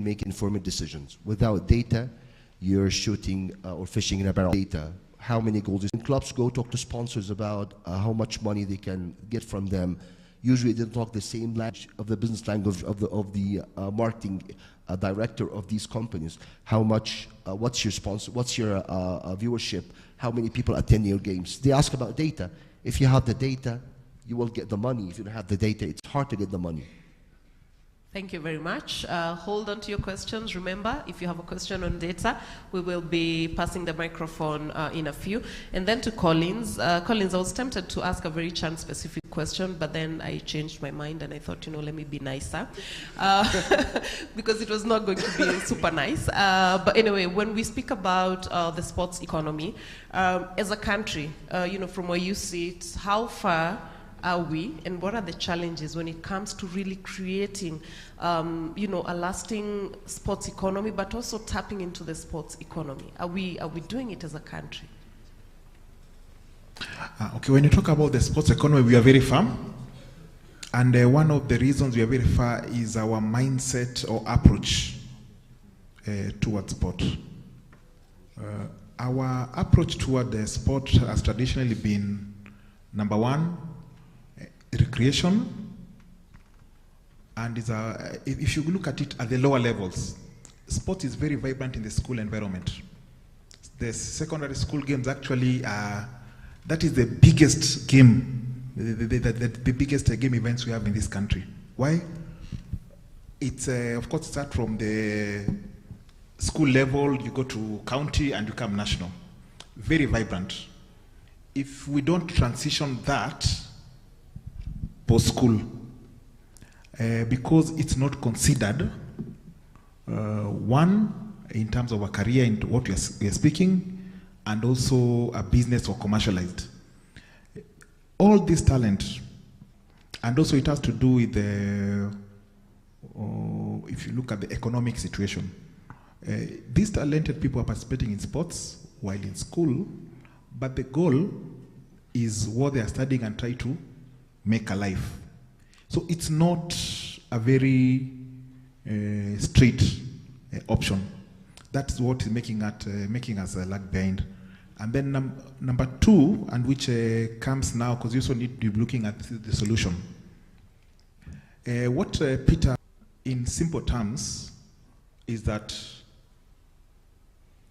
make informed decisions. Without data, you're shooting or fishing in a barrel. Data, how many goals? When clubs go talk to sponsors about how much money they can get from them, usually they don't talk the same language of the business language of the marketing director of these companies. How much? What's your sponsor? What's your viewership? How many people attend your games? They ask about data. If you have the data, you will get the money. If you don't have the data, it's hard to get the money. Thank you very much. Hold on to your questions. Remember, if you have a question on data, we will be passing the microphone in a few. And then to Collins. Collins, I was tempted to ask a very chance-specific question, but then I changed my mind and I thought, let me be nicer. Because it was not going to be super nice. But anyway, when we speak about the sports economy, as a country, from where you sit, how far are we, and what are the challenges when it comes to really creating, a lasting sports economy, but also tapping into the sports economy? Are we doing it as a country? Okay, when you talk about the sports economy, we are very far. And one of the reasons we are very far is our mindset or approach towards sport. Our approach toward the sport has traditionally been, number one, recreation, and if you look at it at the lower levels, sport is very vibrant in the school environment. The secondary school games actually that is the biggest game, the biggest game events we have in this country. Why? It's of course start from the school level, you go to county and you come national. Very vibrant. If we don't transition that post-school, because it's not considered, one, in terms of a career into what we are speaking, and also a business or commercialized. All this talent, and also it has to do with if you look at the economic situation, these talented people are participating in sports while in school, but the goal is what they are studying and try to make a life. So it's not a very straight option. That's what is making us lag behind. And then number two, and which comes now, because you also need to be looking at the solution. What Peter, in simple terms, is that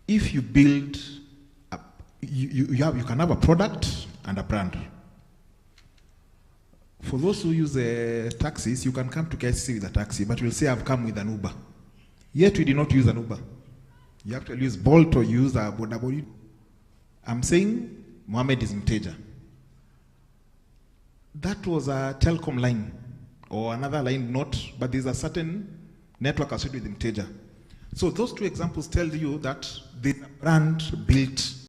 if you build, you can have a product and a brand. For those who use taxis, you can come to KCC with a taxi, but you'll say, I've come with an Uber. Yet we did not use an Uber. You have to use Bolt or use a Bodaboda. I'm saying Mohammed is Mteja. That was a telecom line or another line, but there's a certain network associated with Mteja. So those two examples tell you that the brand built